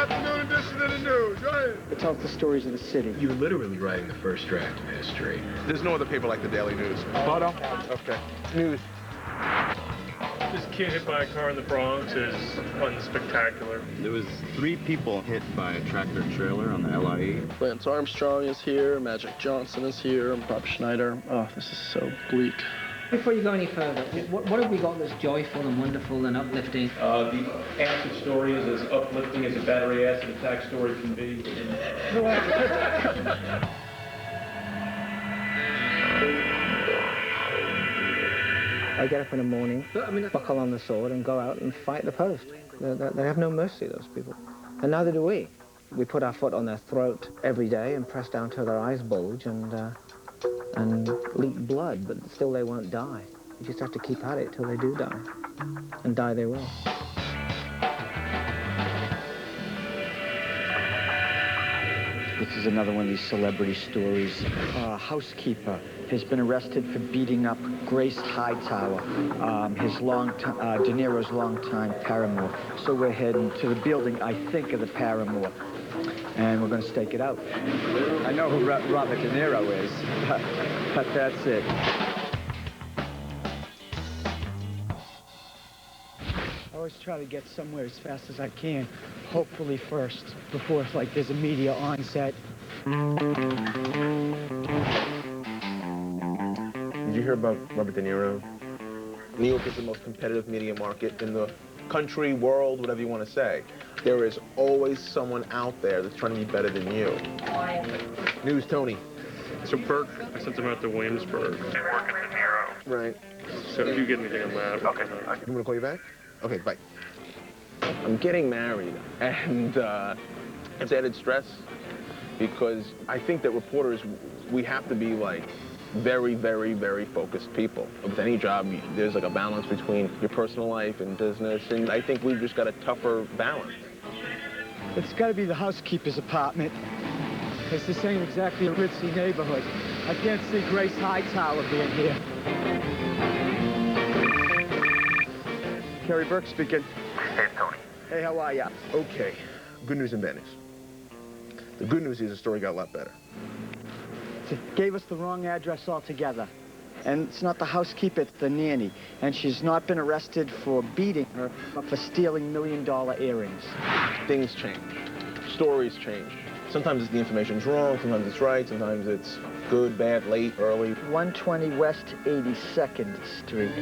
afternoon edition of the news. Go ahead. It tells the stories of the city. You're literally writing the first draft of history. There's no other paper like the Daily News. Photo? Okay. News. This kid hit by a car in the Bronx is unspectacular. There was 3 people hit by a tractor trailer on the LIE. Lance Armstrong is here, Magic Johnson is here, Bob Schneider. Oh, this is so bleak. Before you go any further, what have we got that's joyful and wonderful and uplifting? The acid story is as uplifting as a battery acid attack story can be. I get up in the morning, buckle on the sword, and go out and fight the post. They have no mercy, those people. And neither do we. We put our foot on their throat every day and press down till their eyes bulge and leak blood, but still they won't die. You just have to keep at it till they do die. And die they will. This is another one of these celebrity stories. A housekeeper has been arrested for beating up Grace Hightower, De Niro's longtime paramour. So we're heading to the building, I think, of the paramour. And we're going to stake it out. I know who Robert De Niro is, but that's it. I always try to get somewhere as fast as I can, hopefully first, before like there's a media onset. Did you hear about Robert De Niro? New York is the most competitive media market in the country, world, whatever you want to say. There is always someone out there that's trying to be better than you. News, Tony. So Burke, I sent him out to Williamsburg. He's working De Niro. Right. So if you get anything on that. Okay. You want me to call you back? Okay, bye. I'm getting married, and it's added stress because I think that reporters, we have to be like very, very, very focused people. With any job, there's like a balance between your personal life and business, and I think we've just got a tougher balance. It's got to be the housekeeper's apartment, because this ain't exactly a ritzy neighborhood. I can't see Grace Hightower being here. Kerry Burke speaking. Hey, Tony. Hey, how are ya? Okay, good news and bad news. The good news is the story got a lot better. It gave us the wrong address altogether. And it's not the housekeeper, it's the nanny. And she's not been arrested for beating her, but for stealing $1 million earrings. Things change. Stories change. Sometimes the information's wrong, sometimes it's right, sometimes it's good, bad, late, early. 120 West 82nd Street.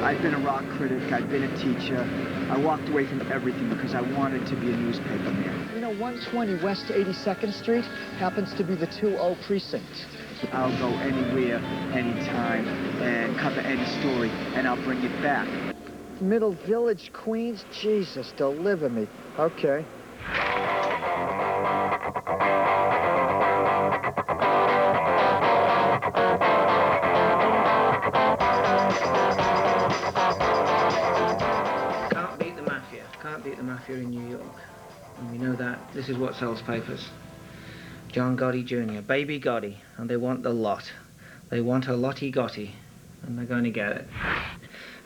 I've been a rock critic, I've been a teacher. I walked away from everything because I wanted to be a newspaper man. You know, 120 West 82nd Street happens to be the 2-0 precinct. I'll go anywhere, anytime, and cover any story, and I'll bring it back. Middle Village, Queens? Jesus, deliver me. Okay. Can't beat the mafia in New York. And we know that. This is what sells papers. John Gotti Jr., Baby Gotti, and they want the lot. They want a Lottie Gotti, and they're going to get it.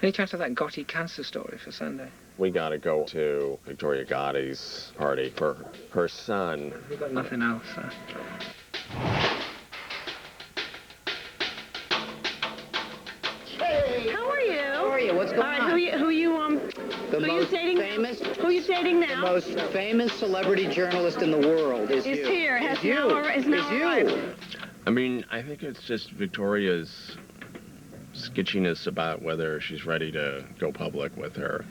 Any chance of that Gotti cancer story for Sunday? We gotta go to Victoria Gotti's party for her son. We've got nothing else. Hey, how are you? How are you? What's going on? Who you dating? Who you dating now? The most famous celebrity journalist in the world is you. Here. Is now arrived. I mean, I think it's just Victoria's sketchiness about whether she's ready to go public with her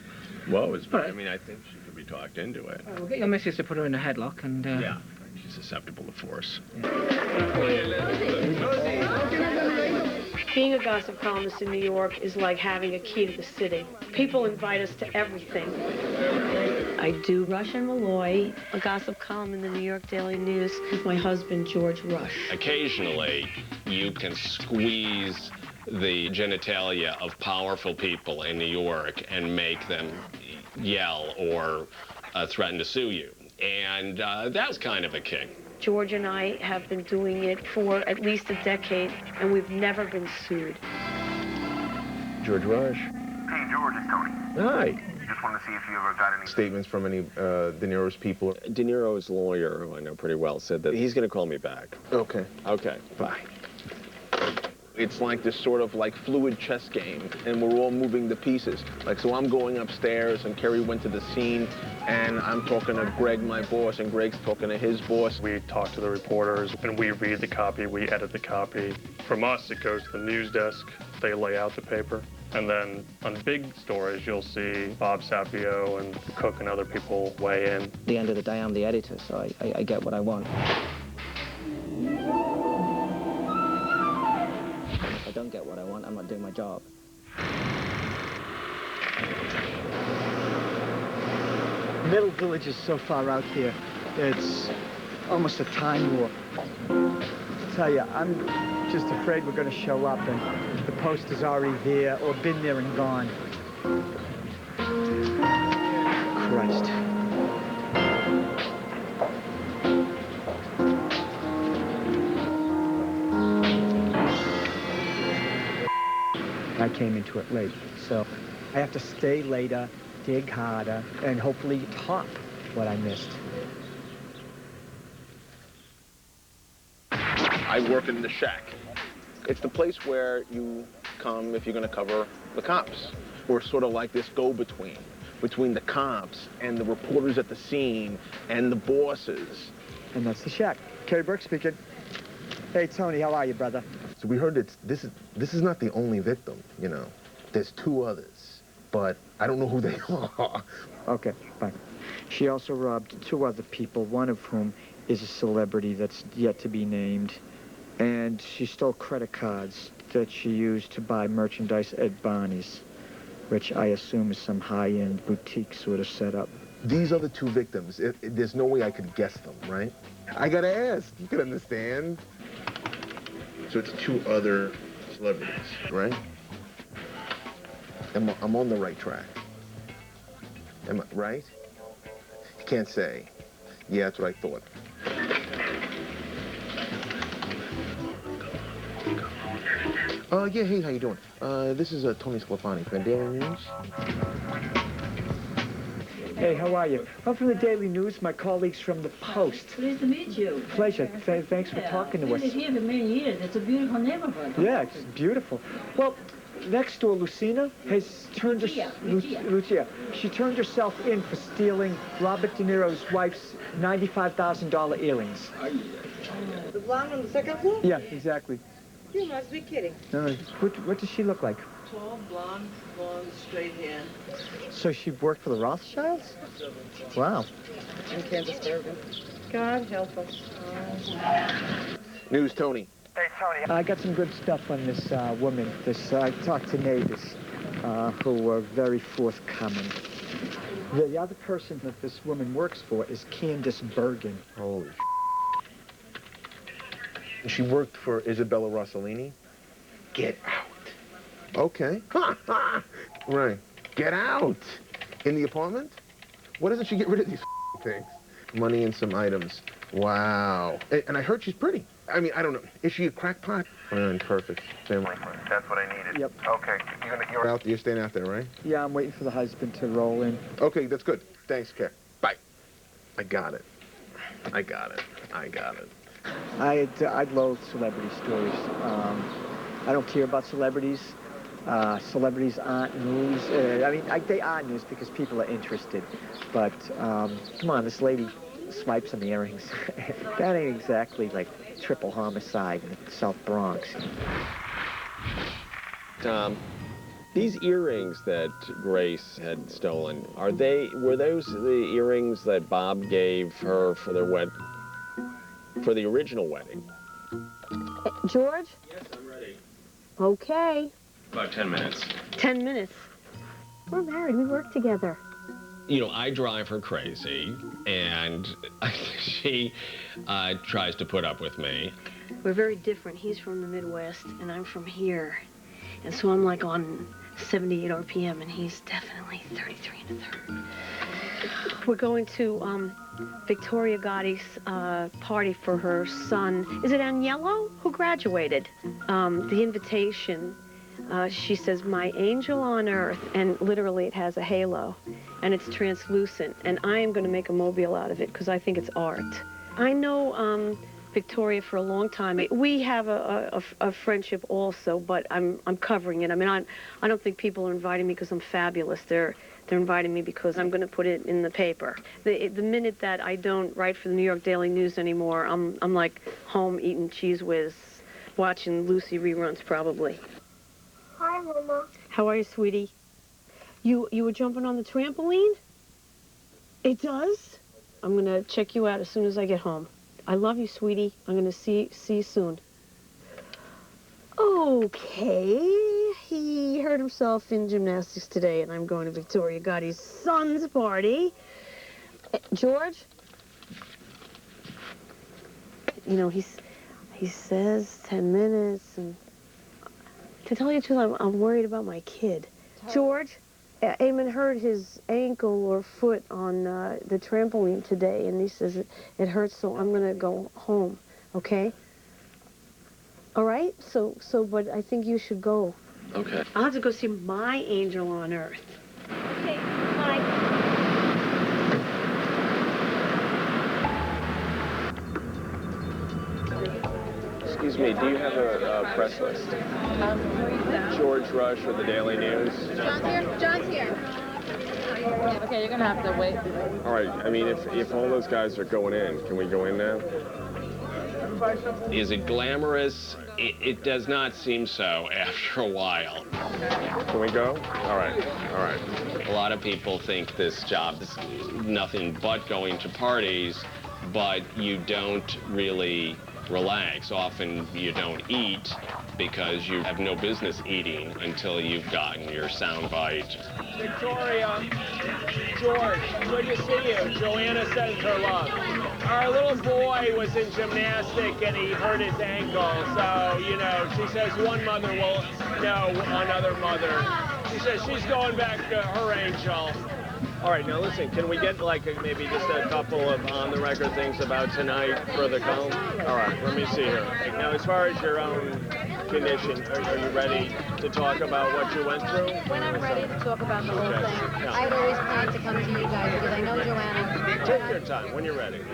woes. But I mean, I think she could be talked into it. We'll get your missus to put her in a headlock and... Yeah, she's susceptible to force. Being a gossip columnist in New York is like having a key to the city. People invite us to everything. I do Rush and Malloy, a gossip column in the New York Daily News with my husband, George Rush. Occasionally, you can squeeze the genitalia of powerful people in New York and make them yell or threaten to sue you. And that's kind of a kick. George and I have been doing it for at least a decade, and we've never been sued. George Rush. Hey, George, it's Tony. Hi. Just just wanted to see if you ever got any statements from any De Niro's people. De Niro's lawyer, who I know pretty well, said that he's going to call me back. Okay. Okay. Bye. It's like this sort of like fluid chess game, and we're all moving the pieces. Like, so I'm going upstairs, and Kerry went to the scene, and I'm talking to Greg, my boss, and Greg's talking to his boss. We talk to the reporters, and we read the copy, we edit the copy. From us, it goes to the news desk. They lay out the paper. And then on big stories, you'll see Bob Sapio and Cook and other people weigh in. At the end of the day, I'm the editor, so I get what I want. If I don't get what I want, I'm not doing my job. Middle Village is so far out here, it's almost a time warp. I tell you, I'm just afraid we're going to show up and the post is already there or been there and gone. Christ. I came into it late, so I have to stay later, dig harder, and hopefully top what I missed. I work in the Shack. It's the place where you come if you're going to cover the cops. We're sort of like this go-between between the cops and the reporters at the scene and the bosses. And that's the Shack. Kerry Burke speaking. Hey, Tony, how are you, brother? So we heard that this is not the only victim, you know. There's two others, but I don't know who they are. Okay, fine. She also robbed two other people, one of whom is a celebrity that's yet to be named. And she stole credit cards that she used to buy merchandise at Barney's, which I assume is some high-end boutique sort of setup. These are the two victims. There's no way I could guess them, right? I gotta ask. You can understand. So it's two other celebrities, right? I'm on the right track. Am I right? You can't say. Yeah, that's what I thought. Yeah, hey, how you doing? This is Tony Sclafani from the Daily News. Hey, how are you? I'm from the Daily News, my colleagues from the Post. Pleased to meet you. Pleasure. Thanks for talking to us. I've been here for many years. It's a beautiful neighborhood. Yeah, it's beautiful. Well, next door, Lucina has turned Lucia. She turned herself in for stealing Robert De Niro's wife's $95,000 earrings. The blonde on the second floor? Yeah, exactly. You must be kidding. No, what does she look like? Tall, blonde, straight hair. So she worked for the Rothschilds? Wow. In Kansas, Bergen. God help us. News, Tony. Hey, Tony. I got some good stuff on this woman. I talked to neighbors who were very forthcoming. The other person that this woman works for is Candace Bergen. Holy She worked for Isabella Rossellini. Get out. Okay. Right. Get out. In the apartment? Why doesn't she get rid of these things? Money and some items. Wow. And I heard she's pretty. I mean, I don't know. Is she a crackpot? Perfect. Family. That's what I needed. Yep. Okay. You're staying out there, right? Yeah, I'm waiting for the husband to roll in. Okay, that's good. Thanks, Care. Bye. I got it. I got it. I loathe celebrity stories. I don't care about celebrities. Celebrities aren't news. They are news because people are interested. But, come on, this lady swipes on the earrings. That ain't exactly like triple homicide in the South Bronx. Tom, these earrings that Grace had stolen, were those the earrings that Bob gave her for the original wedding? George? Yes, I'm ready. Okay. About 10 minutes. 10 minutes. We're married. We work together. You know, I drive her crazy, and she tries to put up with me. We're very different. He's from the Midwest, and I'm from here. And so I'm like on 78 RPM, and he's definitely 33 and a third. We're going to Victoria Gotti's party for her son. Is it Agnello who graduated? The invitation, she says, "My angel on earth," and literally it has a halo. and it's translucent, and I am going to make a mobile out of it because I think it's art. I know Victoria for a long time. We have a friendship also, but I'm covering it. I mean, I don't think people are inviting me because I'm fabulous. They're inviting me because I'm going to put it in the paper. The minute that I don't write for the New York Daily News anymore, I'm like home eating Cheese Whiz, watching Lucy reruns probably. Hi, Mama. How are you, sweetie? You were jumping on the trampoline? It does? I'm going to check you out as soon as I get home. I love you, sweetie. I'm going to see you soon. Okay. He hurt himself in gymnastics today, and I'm going to Victoria Gotti's son's party. George? You know, he says 10 minutes, and to tell you the truth, I'm worried about my kid. George? Eamon hurt his ankle or foot on the trampoline today, and he says it hurts, so I'm going to go home, okay? All right? So, but I think you should go. Okay. I'll have to go see my angel on earth. Okay, bye. Excuse me, do you have a press list? George Rush for the Daily News. John's here. John's here. Okay, you're gonna have to wait. All right, I mean, if all those guys are going in, can we go in now? Is it glamorous? It does not seem so after a while. Can we go? All right, all right. A lot of people think this job is nothing but going to parties, but you don't really relax. Often you don't eat because you have no business eating until you've gotten your soundbite. Victoria, George, good to see you. Joanna sends her love. Our little boy was in gymnastics and he hurt his ankle. So, you know, she says one mother will know another mother. She says she's going back to her angel. All right, now listen, can we get like maybe just a couple of on-the-record things about tonight for the call? All right, let me see here. Now, as far as your own condition, are you ready to talk about what you went through? When I'm ready to talk about the whole thing, Yeah. I'd always planned to come to you guys because I know Joanna. Take your time when you're ready.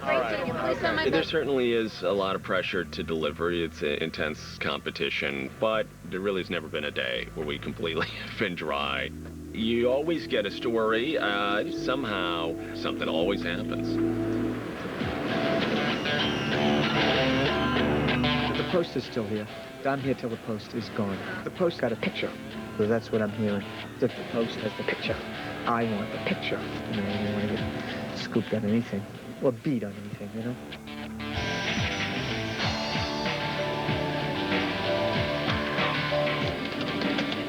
All right. Please sign my There certainly is a lot of pressure to deliver. It's an intense competition, but there really has never been a day where we completely have been dry. You always get a story. Somehow, something always happens. The Post is still here. I'm here till the Post is gone. The Post got a picture. So that's what I'm hearing. That the Post has the picture. I want the picture. You know, I don't want to get scooped on anything. Or beat on anything, you know?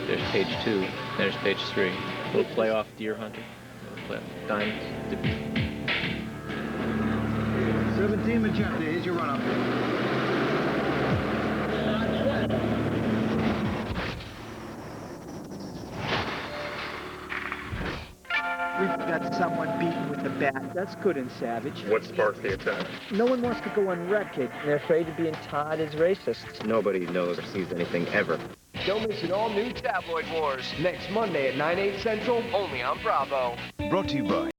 There's page 2. There's page 3. We'll play off deer hunting. Play off diamonds. 17 magenta. Here's your run-up. We've got someone beaten with a bat. That's good and savage. What sparked the attack? No one wants to go on record. They're afraid of being tarred as racists. Nobody knows or sees anything ever. Don't miss an all-new Tabloid Wars next Monday at 9/8 Central, only on Bravo. Brought to you by